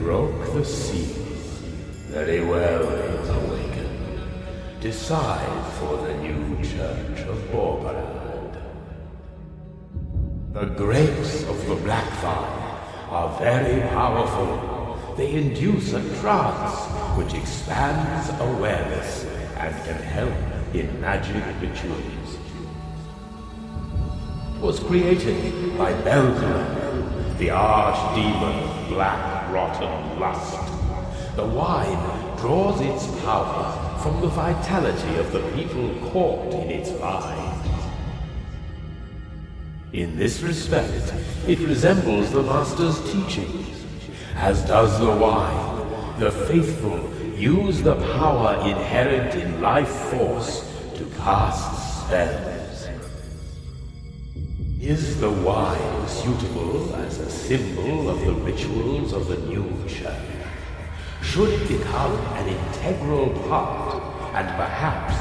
broke the seal. Very well, Awakened. Decide for the new Church of Borbarad. The grapes of the Black Vine are very powerful. They induce a trance which expands awareness and can help in magic rituals. It was created by Belgravon, the archdemon of black, rotten lust. The wine draws its power from the vitality of the people caught in its vine. In this respect, it resembles the Master's teachings, as does the wine. The faithful use the power inherent in life force to cast spells. Is the wine suitable as a symbol of the rituals of the new church? Should it become an integral part, and perhaps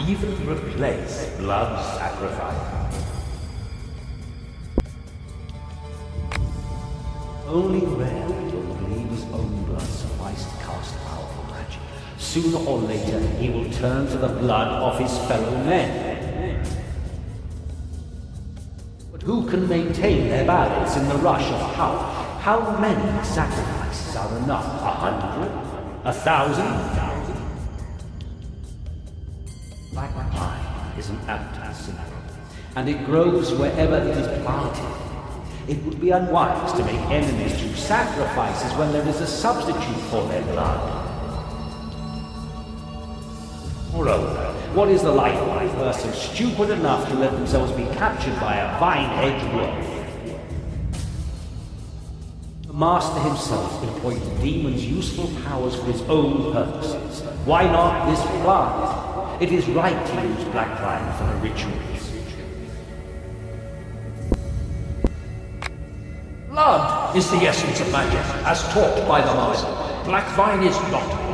even replace blood sacrifice? Only rarely will the believer's own blood suffice to cast powerful magic. Sooner or later, he will turn to the blood of his fellow men. But who can maintain their balance in the rush of power? How many sacrifices are enough? 100? 1,000? Black vine is an apt symbol, and it grows wherever it is planted. It would be unwise to make enemies do sacrifices when there is a substitute for their blood. Moreover, what is the life of a person stupid enough to let themselves be captured by a vine-edged wolf? The Master himself employed the demon's useful powers for his own purposes. Why not this plant? It is right to use black vine for the rituals. Blood is the essence of magic, as taught by the Master. Black vine is not.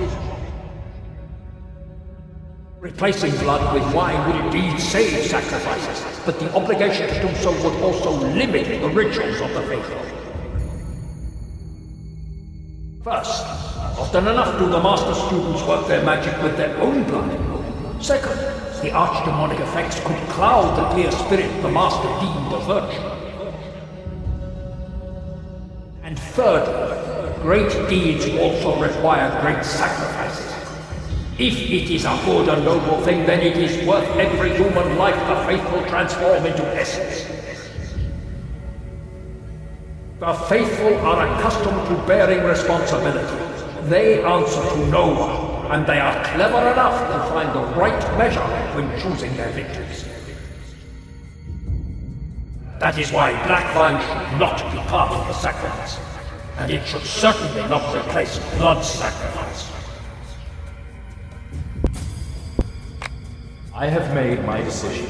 Replacing blood with wine would indeed save sacrifices, but the obligation to do so would also limit the rituals of the faithful. First, often enough do the Master students work their magic with their own blood. Second, the archdemonic effects could cloud the clear spirit the Master deemed a virtue. And thirdly, great deeds also require great sacrifices. If it is a good and noble thing, then it is worth every human life the faithful transform into essence. The faithful are accustomed to bearing responsibility. They answer to no one, and they are clever enough to find the right measure when choosing their victims. That is why black vine should not be part of the sacrifice, and it should certainly not replace blood sacrifice. I have made my decision.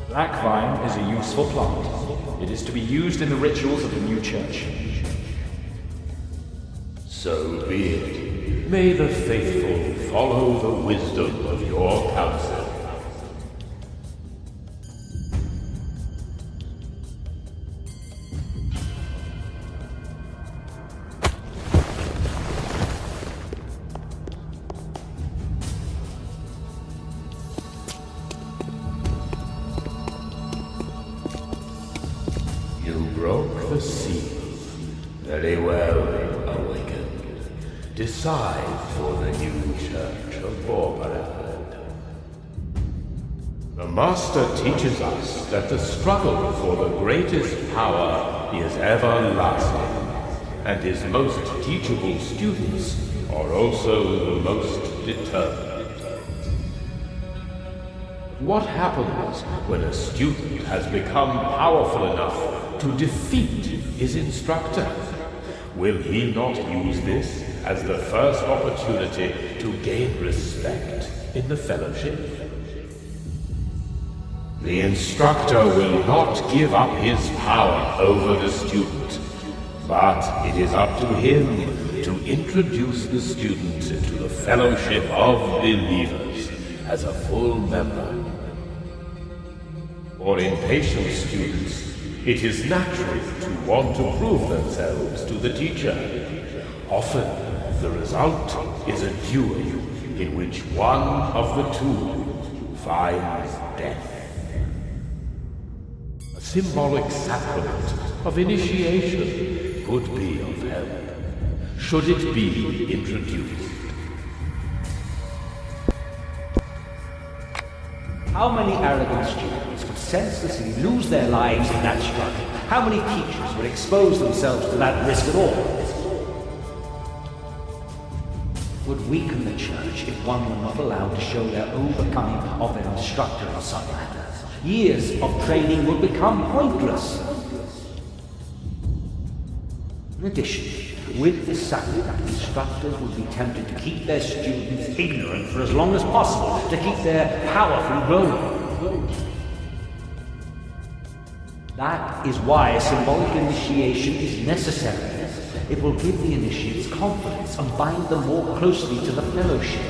Black vine is a useful plant. It is to be used in the rituals of the new church. So be it. May the faithful follow the wisdom of your counsel. You broke the seal. Very well, Awakened. Decide for the new Church of Borbarad. The Master teaches us that the struggle for the greatest power is everlasting, and his most teachable students are also the most determined. What happens when a student has become powerful enough to defeat his instructor? Will he not use this as the first opportunity to gain respect in the fellowship? The instructor will not give up his power over the student, but it is up to him to introduce the student into the fellowship of believers as a full member. For impatient students, it is natural to want to prove themselves to the teacher. Often, the result is a duel in which one of the two finds death. A symbolic sacrament of initiation could be of help, should it be introduced. How many arrogant students would senselessly lose their lives in that struggle? How many teachers would expose themselves to that risk at all? Would weaken the church if one were not allowed to show their overcoming of their instructor on some matters. Years of training would become pointless. In addition, with this sacrament, instructors would be tempted to keep their students ignorant for as long as possible, to keep their power from growing. That is why a symbolic initiation is necessary. It will give the initiates confidence and bind them more closely to the fellowship.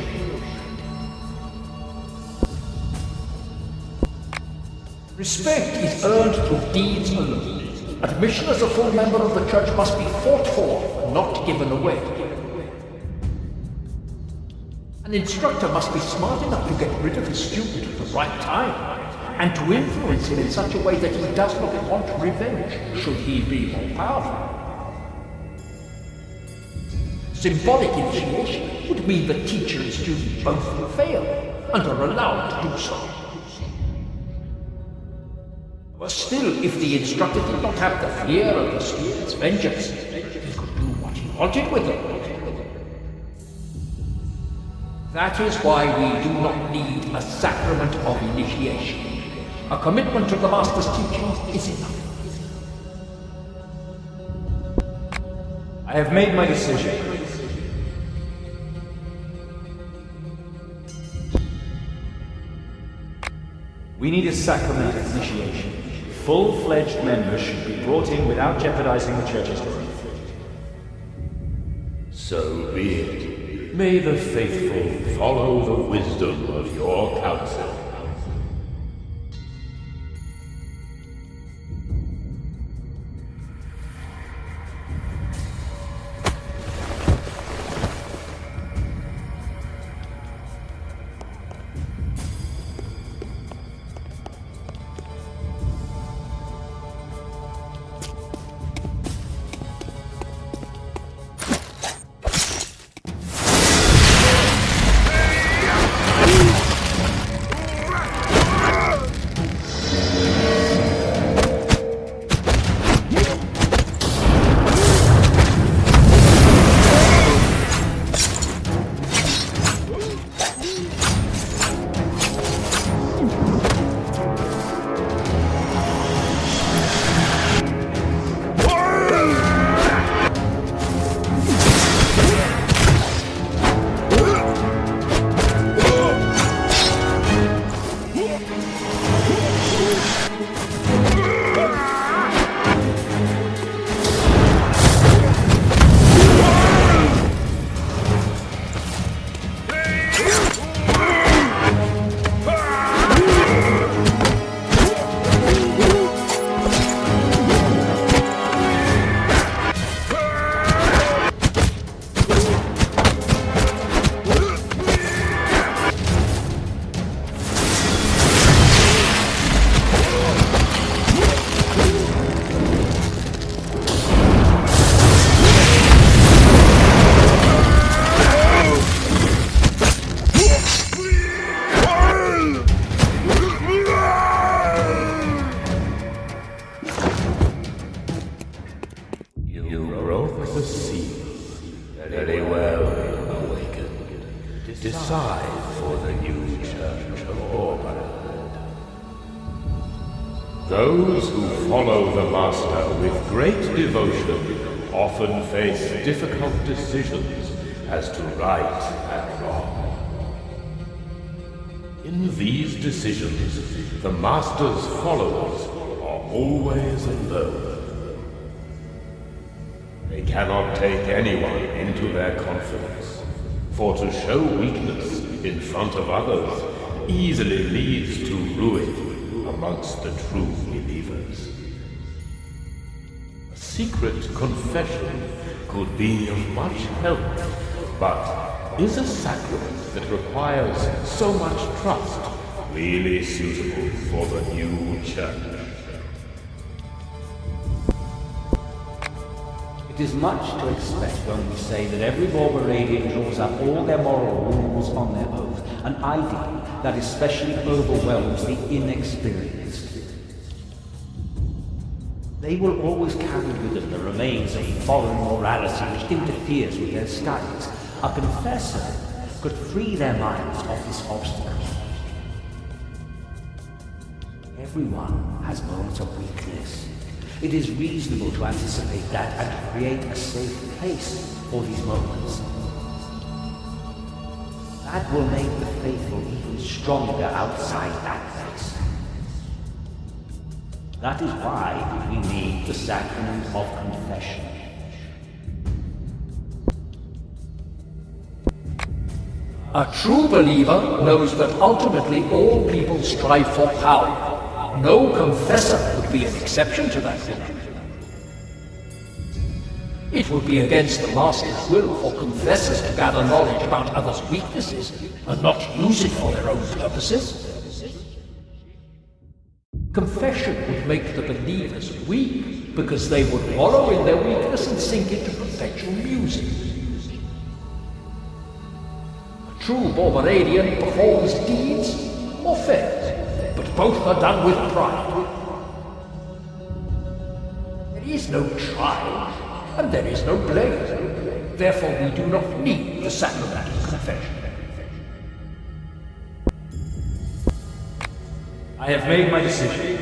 Respect is earned through deeds alone. Admission as a full member of the church must be fought for, not given away. An instructor must be smart enough to get rid of his student at the right time, and to influence him in such a way that he does not want revenge, should he be more powerful. Symbolic initiation would mean the teacher and student both fail, and are allowed to do so. But still, if the instructor did not have the fear of the student's vengeance, he could do what he wanted with them. That is why we do not need a sacrament of initiation. A commitment to the Master's teaching is enough. I have made my decision. We need a sacrament of initiation. Full-fledged members should be brought in without jeopardizing the church's growth. So be it. May the faithful follow the wisdom of your counsel. Decide for the new church of Ormond. Those who follow the Master with great devotion often face difficult decisions as to right and wrong. In these decisions, the Master's followers are always alone. They cannot take anyone into their confidence. For to show weakness in front of others easily leads to ruin amongst the true believers. secret confession could be of much help, but is a sacrament that requires so much trust really suitable for the new church? It is much to expect when we say that every Borberadian draws up all their moral rules on their oath, an ideal that especially overwhelms the inexperienced. They will always carry with them the remains of foreign morality which interferes with their studies. A confessor could free their minds of this obstacle. Everyone has moments of weakness. It is reasonable to anticipate that and to create a safe place for these moments. That will make the faithful even stronger outside that place. That is why we need the sacrament of confession. A true believer knows that ultimately all people strive for power. No confessor would be an exception to that rule. It would be against the Master's will for confessors to gather knowledge about others' weaknesses and not use it for their own purposes. Confession would make the believers weak because they would wallow in their weakness and sink into perpetual musing. A true Borberadian performs deeds or fails, but both are done with pride. There is no trial, and there is no blame. Therefore we do not need the sacrament of confession. I have made my decision.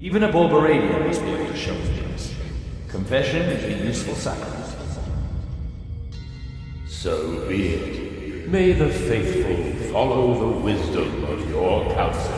Even a Borberadian must be able to show weakness. Confession is a useful sacrament. So be it. May the faithful follow the wisdom of your counsel.